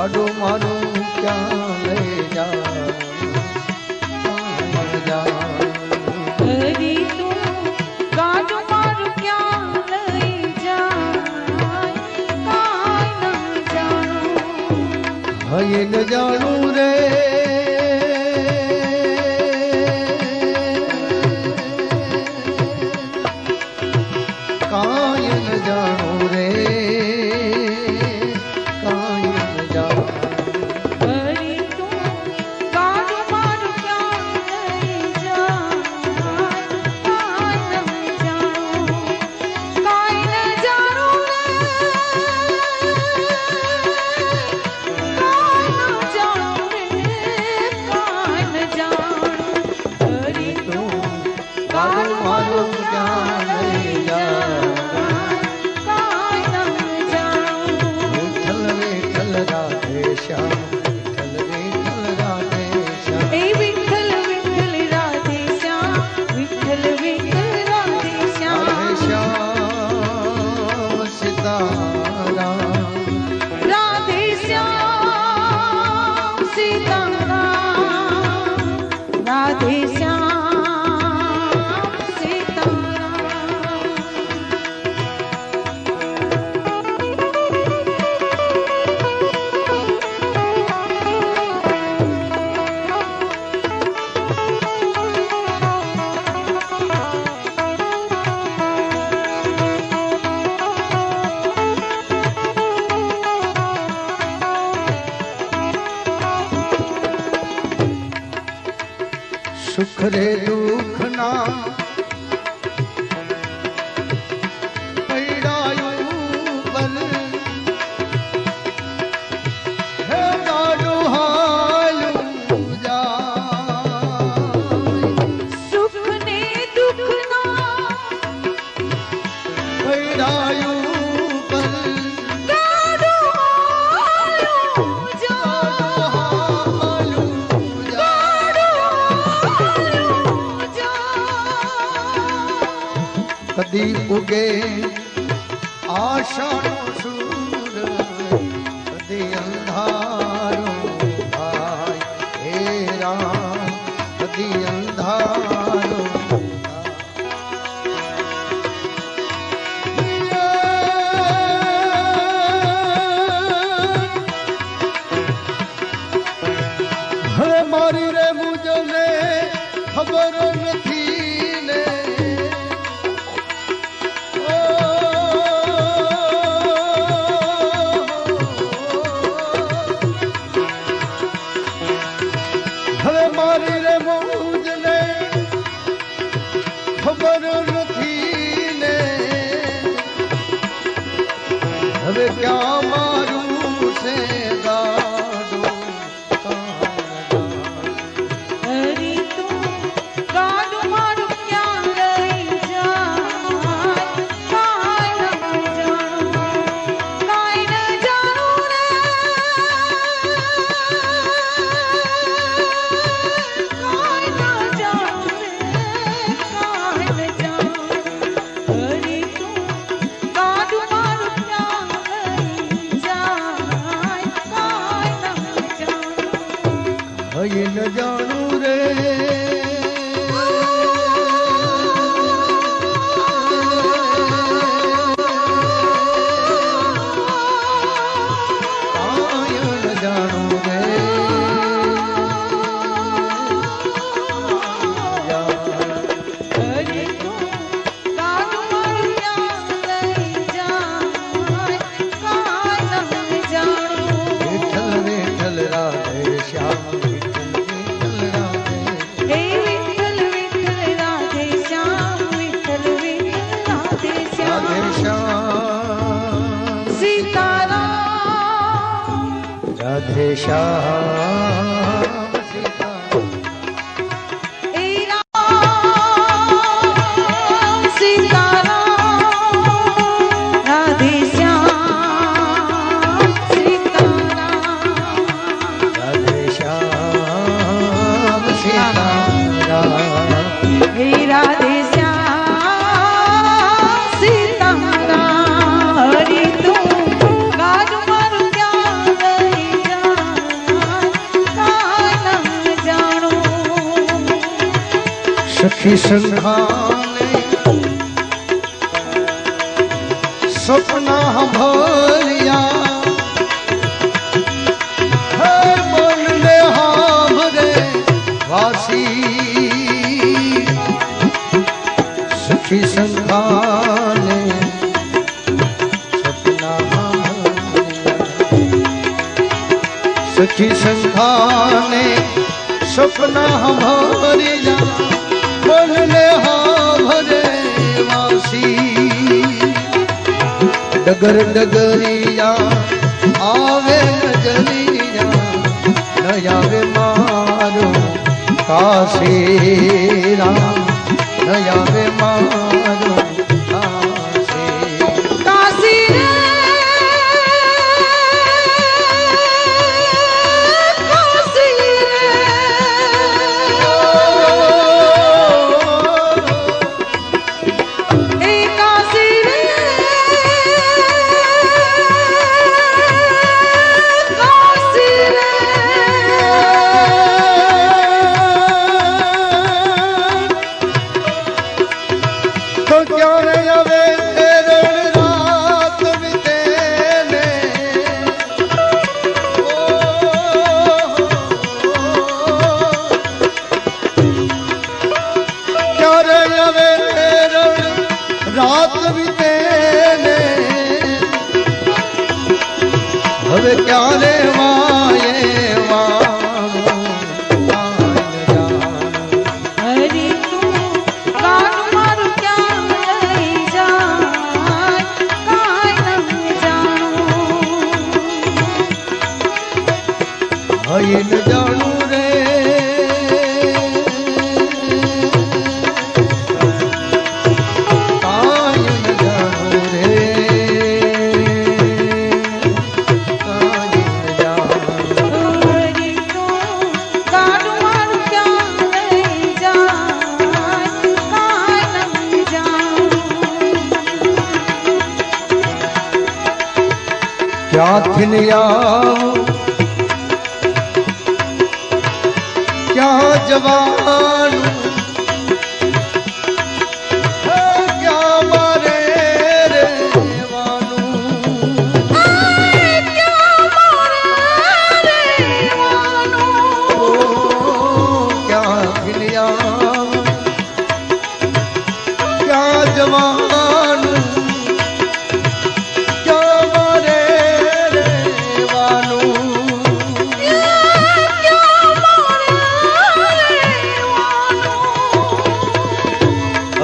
ગાડું મારું ક્યાં લઈ જા હરી તું ગાડું મારું ક્યાં લઈ જાય કાંઈ ન જાણું હઈ ન જાણું રે કાંઈ ન જાણું રે કાંઈ ન જાણું હરી તું ગાડું મારું ક્યાં લઈ જાય કાંઈ ન જાણું કાંઈ ન જાણું હરી તું ગાડું મારું ક્યાં લઈ જા વિઠ્ઠલ વિઠ્ઠલ રાધે શ્યામ વિઠ્ઠલ વિઠ્ઠલ રાધે શ્યામ એ વિઠ્ઠલ વિઠ્ઠલ રાધે શ્યામ વિઠ્ઠલ વિઠ્ઠલ રાધે શ્યામ રાધે શ્યામ સીતારામ રાધે શ્યામ સીતારામ રાધે શ્યામ સીતારામ સુખ રે દુઃખ ના પૈડાયું બલ હે ગાડું હાલું જાય સુખ ને દુઃખ ના પૈડાયું બલ ગાડું હાલું જાય હાલું જાય કદી ઉગે આશાનો સૂર કદી અંધારો થાય હે રામ કદી અંધારો હવે મારી રે મુજને ખબર નથી ને હવે મારી રે મુજને ખબર નથી ને હવે ક્યાં મારું છે ગાડું હરી તું ગાડું મારું ક્યાં લઈ જાય કાંઈ ન જાણું કાંઈ ન જાણું રે કાંઈ ન જાણું રે કાંઈ ન જાણું હરી તું ગાડું મારું ક્યાં લઈ જાય કાંઈ ન જાણું હઈ ન જાણું રે કાંઈ ન જાણું રે હરી તું ગાડું મારું ક્યાં લઈ જાય કાંઈ ન જાણું વિઠ્ઠલ વિઠ્ઠલ રાધે શ્યામ વિઠ્ઠલ વિઠ્ઠલ રાધે હે વિઠ્ઠલ વિઠ્ઠલ રાધે શ્યામ વિઠ્ઠલ વિઠ્ઠલ રાધે રાધે શ્યામ શ્યામ સીતારામ રાધે શ્યામ સીતારામ હે રામ સીતારામ રાધે શ્યામ સીતારામ રાધે શ્યામ સીતારામ હે રાધે શ્યામ સીતારામ હરી તું ગાડું મારું ક્યાં લઈ જાય सखी संघाने सपना भरिया हर मन ने हामरे वासी सखी संघाने सपना भरिया सखी संघाने सपना भरिया मन ने हामरे वासी डगर डगरिया आवे नजरिया न आवे मारो काशी राम न आवे मारो काशी रात बीते ने હવે ક્યારે વાયે હરી તું ગાન મારું ક્યાં લઈ જાય કાંઈ ન જાણું હઈ ન જાણું રે ક્યાંથી આવું ક્યાં જવાનું ક્યાં મારે રહેવાનું ક્યાંથી આવું ક્યાં જવાનું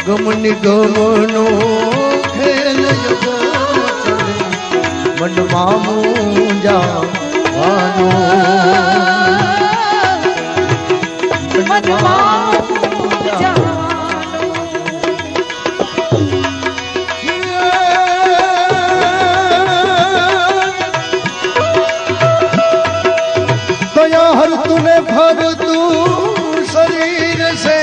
ગમ નિગમનો ખેલ જગો ચલે મનમાં મૂંઝાવાનો દયા હર તુને ભર તું શરીર સે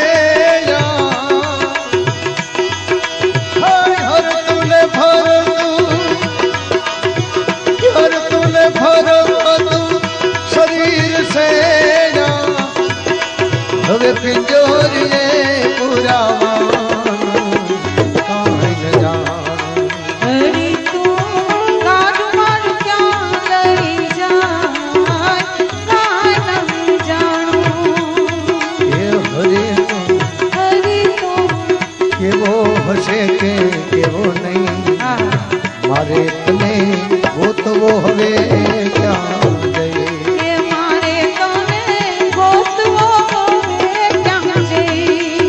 હવે પિંજોરીએ પુરાવાનું કાંઈ ન જાણું હરી તું ગાન મારું ક્યાં લઈ જાય કાંઈ ન જાણું એ હરી તું કેવો હશે કે કેવો નહીં મારે તને ગોતવો હવે ક્યાં જઈ મારે તને ગોતવો ક્યાં જઈ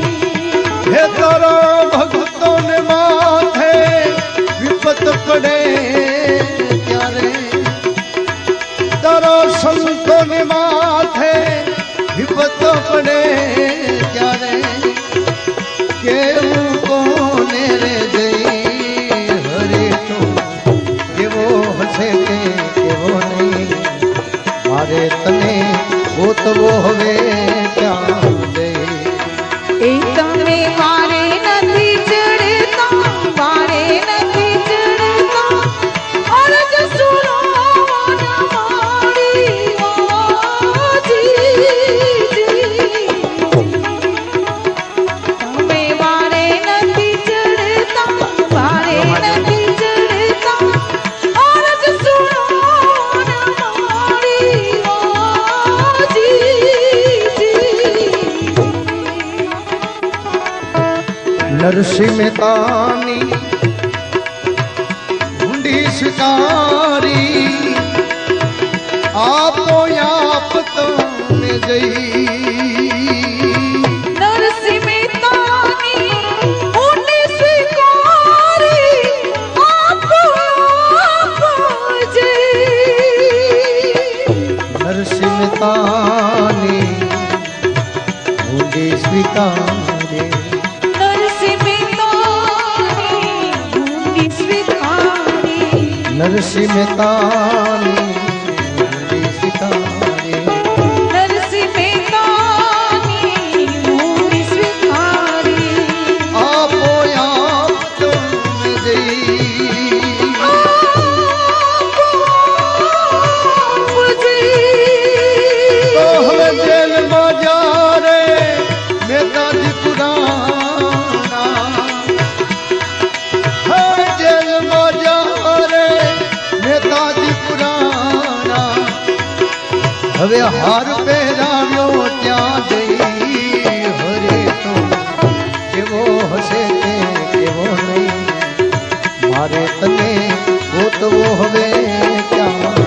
હે તારા ભક્તોને માથે વિપત પડે ત્યારે તારા સંતોને માથે વિપત પડે ત્યારે કેવું કોને રે જઈ હરે તો કેવો હશે કે કેવો નહીં મારે તને ગોતવો હવે ક્યાં જઈ એ તમે મારે નથી નરસિંહ મહેતાની ઊંડી સ્વીકારી આપો આપ તમે જઈ નરસિંહ મહેતાની ઊંડી સ્વીકારી આપો જય નરસિંહ મહેતાની ઊંડી સ્વીકારી નરસિંહ મહેતાની ઊંડી સ્વીકારી નરસિંહ મહેતાની ઊંડી સ્વીકારી નરસિંહ મહેતાની ઊંડી સ્વીકારી આપો આપ તમે જઈ તો હવે જેલમાં જ્યારે મહેતાજી પુરાણા હવે જેલમાં જ્યારે મહેતાજી પુરાણા હવે હાર પહેરાવ્યો ત્યાં જઈ હરે તો કેવો હશે તે કેવો નહીં મારે તને ગોતવો હવે ક્યાં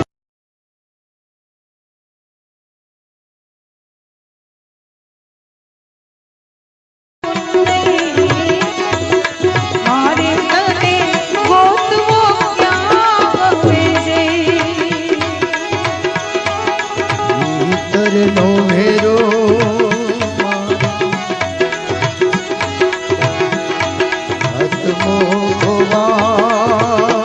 મારે તને ગોતવો ક્યાં હવે જઈ નો મેરો હાથમો ખોવા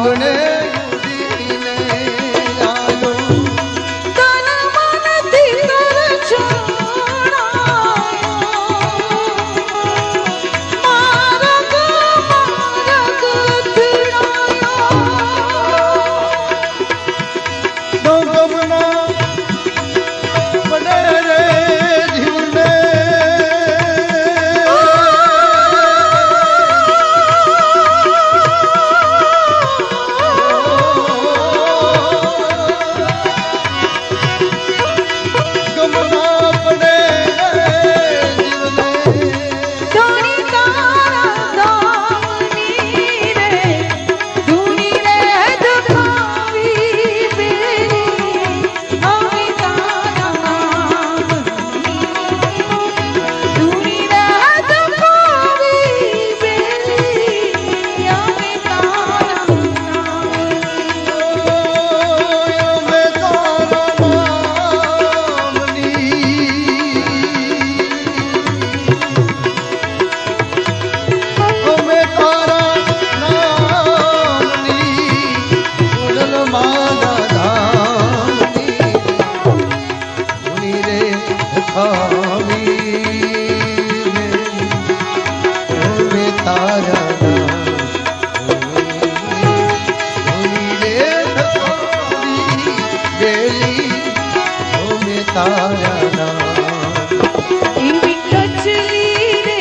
આંગણે ઉડીને આવ્યો તન મનથી કર છોડાયો માર્ગ થડાયો ગમના પડે રે જીવને ગમના પડે રે જીવને ધૂની તારા દામની રે ધૂની રે દુખાવી બેરી અમે તારા ધૂની રે દુખાવી બેરી અમે તારા અમે તારા નામની અમે તારા નામની ઉડલ માલા ધામની ધૂની રે ખાવી અમે તારા ધૂની રે ખાવી બેલી અમે તારા નામ એવી કચલી રે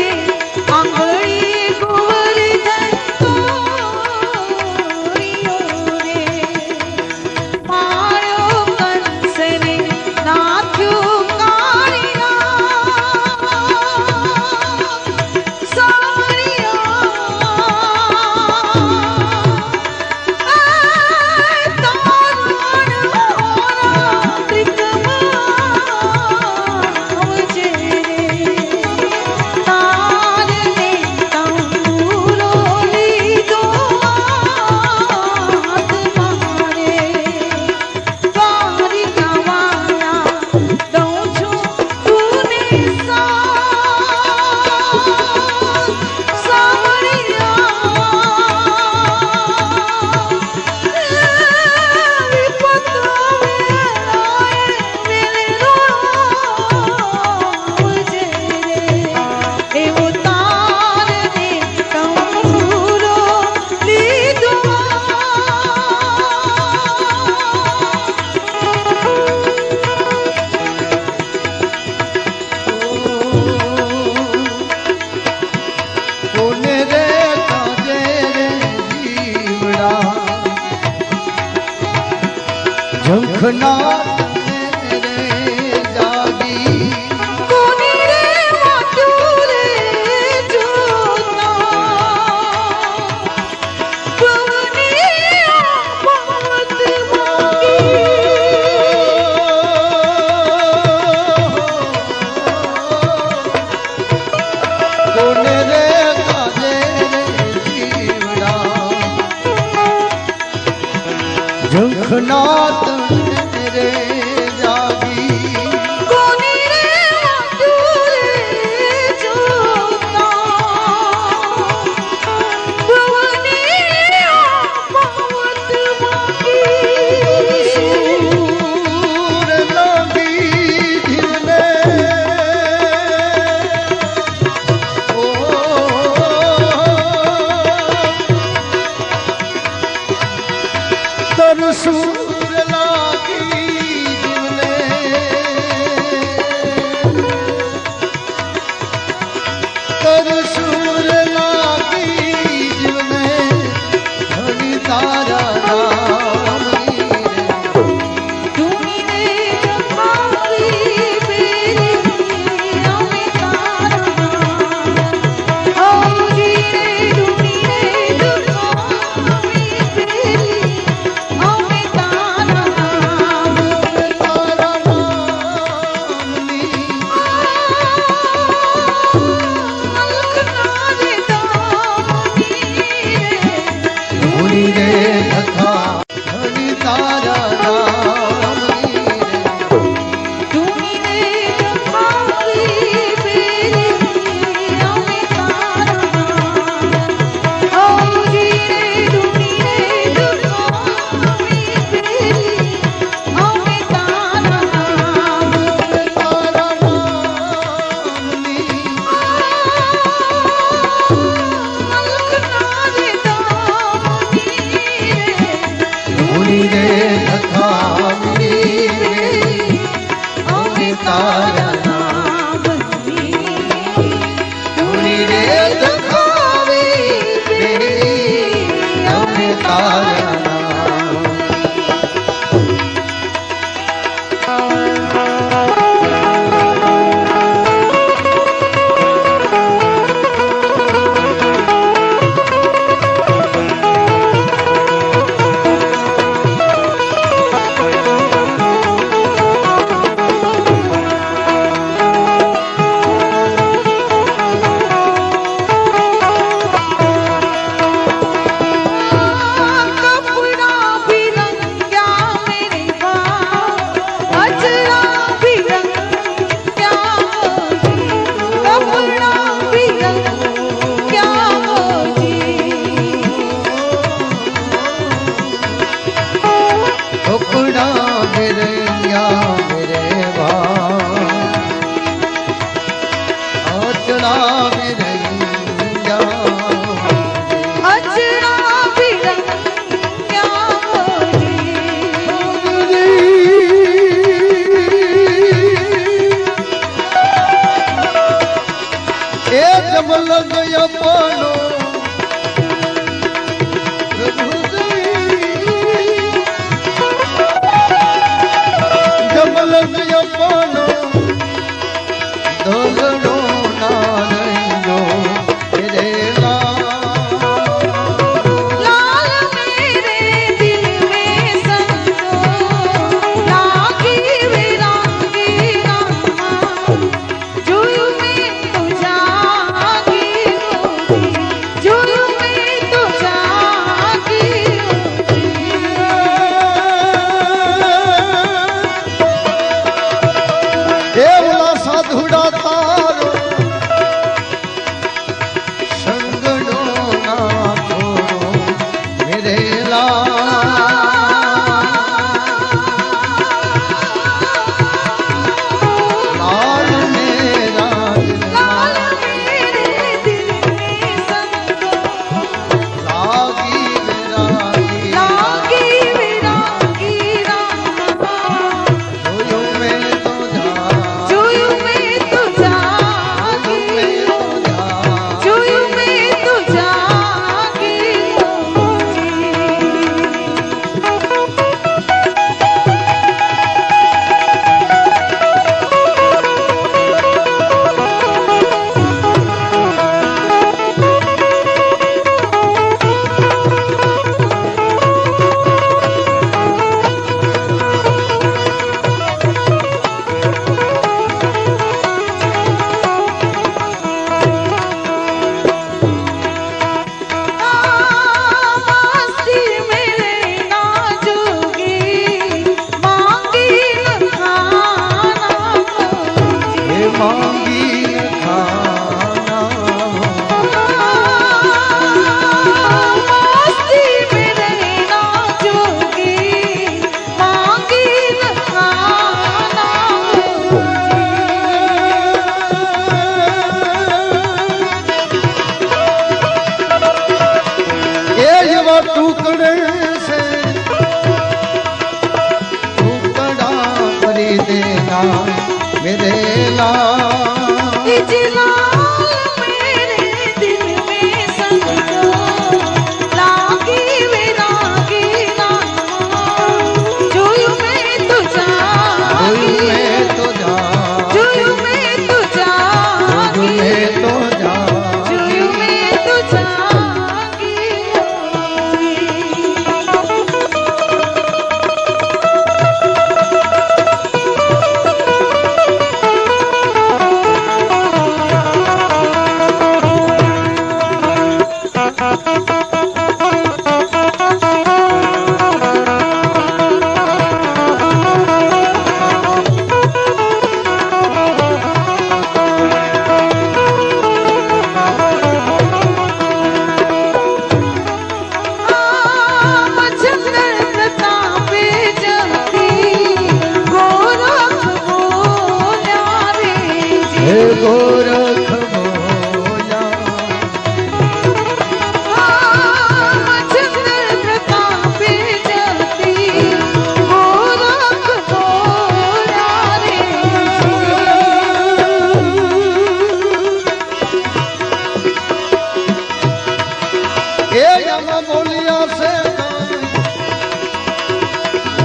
આંગળી ગોવર્ધન તોરિયો રે મારો કંસને નાથ્યો કાળિયા કોને રે કાજે રે જીવડા ઝંખના રે જાગી કોની રે વાતું રે જોતા પવની આફત કોને રે કાજે રે જીવડા ઝંખના રે જાગી કોની રે વાતું રે જોતા પવની આફત સૂર લાગી જીવને ઓ તરસૂર લાગી જીવને તરસૂર લાગી જીવને હરી તારા નામની રે ધૂની રે દુખાવી બેરી અમે તારા હૌજી રે ધૂની રે દુખાવી બેરી અમે તારા माया नाम। कब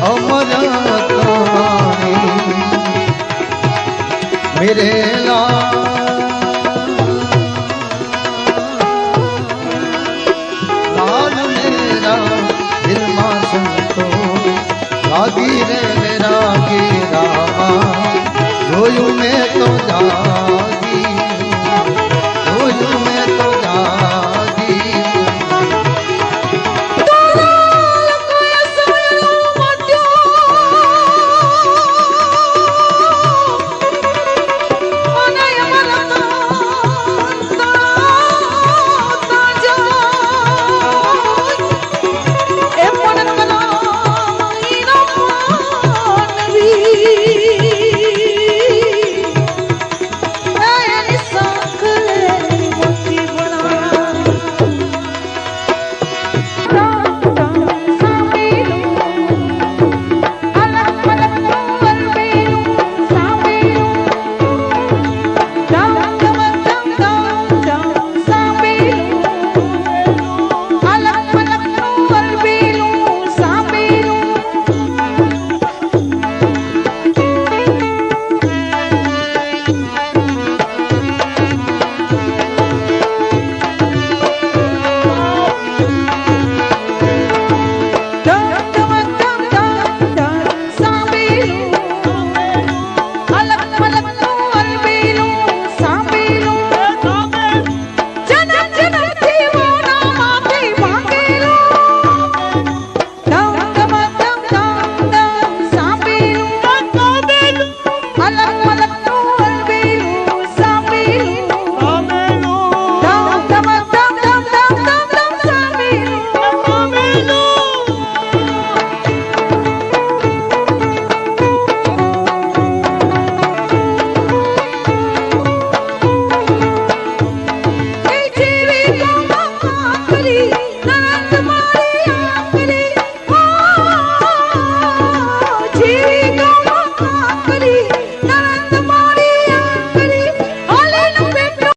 अमर कहानी मेरे लाल मेरा दिल मां संतो लागी रे